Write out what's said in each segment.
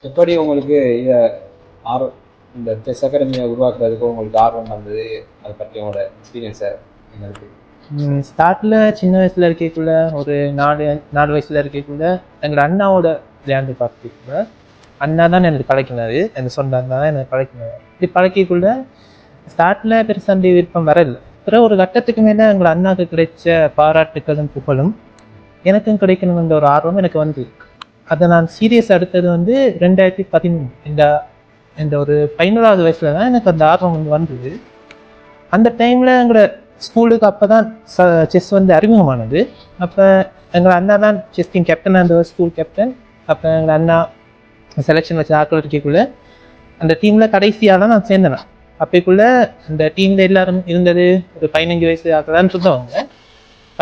எப்படி உங்களுக்கு இதை இந்த செஸ் அகாடமியை உருவாக்குறதுக்கு உங்களுக்கு ஆர்வம் வந்தது? அதை பற்றி உங்களோட எக்ஸ்பீரியன்ஸை எங்களுக்கு. ஸ்டார்டில் சின்ன வயசில் இருக்கக்குள்ள ஒரு 4 வயசில் இருக்கக்குள்ள எங்கள் அண்ணாவோட விளையாண்டு பார்த்துக்குள்ள அண்ணா தான் எனக்கு பழக்கினார். எனக்கு சொந்த அண்ணா தான் எனக்கு பழக்கினார். இப்படி பழக்கிக்குள்ள ஸ்டார்டில் பெருசாண்டி விருப்பம் வரல. அப்புறம் ஒரு கட்டத்துக்கு மேலே எங்கள் அண்ணாவுக்கு கிடைச்ச பாராட்டுக்களும் புகழும் எனக்கும் கிடைக்கணுங்கிற ஒரு ஆர்வம் எனக்கு வந்து அதை நான் சீரியஸ் அடுத்தது 2013 இந்த ஒரு 11வது வயசுல தான் எனக்கு அந்த ஆர்வம் வந்தது. அந்த டைமில் எங்களோட ஸ்கூலுக்கு அப்போ தான் செஸ் அறிமுகமானது. அப்போ எங்கள் அண்ணா தான் செஸ் டீம் கேப்டன், அந்த ஸ்கூல் கேப்டன். அப்போ எங்கள் அண்ணா செலெக்ஷன் வச்சு ஆட்கள் இருக்கக்குள்ள அந்த டீமில் கடைசியாக தான் நான் சேர்ந்தேன். அப்போக்குள்ளே அந்த டீமில் எல்லாரும் இருந்தது ஒரு 15 வயசு ஆக்கலான்னு சொல்லுவாங்க.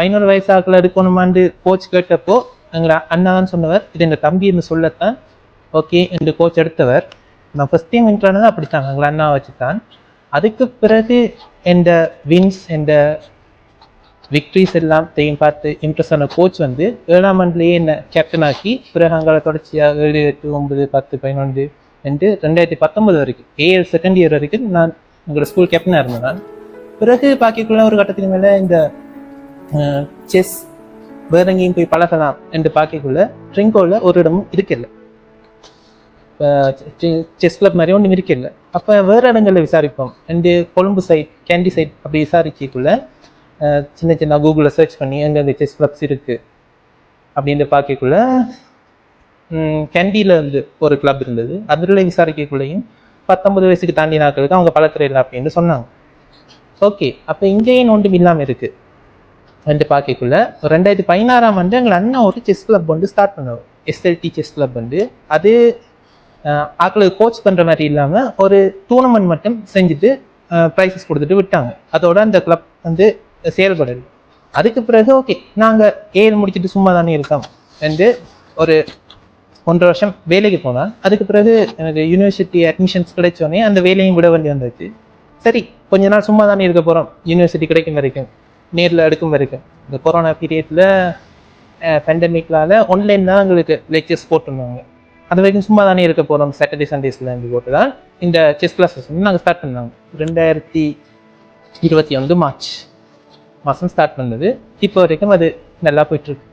11 வயசு ஆக்கள் எடுக்கணுமான்னு கோச் கேட்டப்போ எங்கள் அண்ணா தான் சொன்னவர், இது எங்கள் தம்பின்னு சொல்லத்தான் ஓகே என்று கோச் எடுத்தவர். நான் ஃபஸ்ட் டைம் இன்ட்ரானது அப்படித்தான், எங்கள் அண்ணா வச்சுத்தான். அதுக்கு பிறகு எந்த வின்ஸ் எந்த விக்ட்ரிஸ் எல்லாம் பார்த்து இம்ப்ரெஸ் ஆன கோச் 7ஆம் ஆண்டுலேயே என்னை கேப்டன் ஆக்கி பிறகு அங்கே தொடர்ச்சியாக 7, 8, 9, 10, 11 என்று 2019 வரைக்கும் ஏஎல் செகண்ட் இயர் வரைக்கும் நான் எங்களோட ஸ்கூல் கேப்டனாக இருந்தேன். நான் பிறகு பாக்கிக்குள்ள ஒரு கட்டத்துக்கு மேலே இந்த செஸ் வேற எங்கேயும் போய் பழகலாம் என்று பார்க்கக்குள்ள ட்ரிங்கோவில் ஒரு இடமும் இருக்கல. இப்போ செஸ் கிளப் மாதிரி ஒன்றும் இருக்கல. அப்போ வேறு இடங்களில் விசாரிப்போம். கொழும்பு சைட், கேண்டி சைட் அப்படி விசாரிக்கக்குள்ள சின்ன சின்ன கூகுளில் சர்ச் பண்ணி எங்கே செஸ் கிளப்ஸ் இருக்குது அப்படின்ட்டு பார்க்கக்குள்ள கேண்டியில் ஒரு கிளப் இருந்தது. அதில் விசாரிக்கக்குள்ளேயும் 19 வயசுக்கு தாண்டி நாட்களுக்கு அவங்க பழக்கிறதில்லை அப்படின்னு சொன்னாங்க. ஓகே, அப்போ இங்கேயும் ஒன்றும் இல்லாமல் இருக்குது என்று பார்க்கக்குள்ள 2016ஆம் ஆண்டு எங்கள் அண்ணா ஒரு செஸ் கிளப் ஸ்டார்ட் பண்ணுவோம், எஸ்எல்டி செஸ் கிளப். அது ஆக்களுக்கு கோச் பண்ணுற மாதிரி இல்லாமல் ஒரு டூர்னமெண்ட் மட்டும் செஞ்சுட்டு ப்ரைஸஸ் கொடுத்துட்டு விட்டாங்க. அதோட அந்த கிளப் செயல்படுது. அதுக்கு பிறகு ஓகே, நாங்கள் ஏழு முடிச்சுட்டு சும்மா தானே இருக்கோம் என்று ஒரு 1.5 வருஷம் வேலைக்கு போனால் அதுக்கு பிறகு எனக்கு யூனிவர்சிட்டி அட்மிஷன்ஸ் கிடைச்சோடனே அந்த வேலையும் விட வேண்டி வந்துச்சு. சரி, கொஞ்ச நாள் சும்மா தானே இருக்க போகிறோம், யூனிவர்சிட்டி கிடைக்கும் வரைக்கும், நேரில் எடுக்கும் வரைக்கும். இந்த கொரோனா பீரியடில் பேண்டமிக்னால ஆன்லைன் தான் எங்களுக்கு லெக்சர்ஸ் போட்டிருந்தாங்க. அது வரைக்கும் சும்மா தானே இருக்க போகிறோம், சாட்டர்டே சண்டேஸில் இருந்து போட்டு தான் இந்த செஸ் கிளாஸஸ் நாங்கள் ஸ்டார்ட் பண்ணாங்க. 2021 மார்ச் மாதம் ஸ்டார்ட் பண்ணது. இப்போ வரைக்கும் அது நல்லா போயிட்டுருக்கு.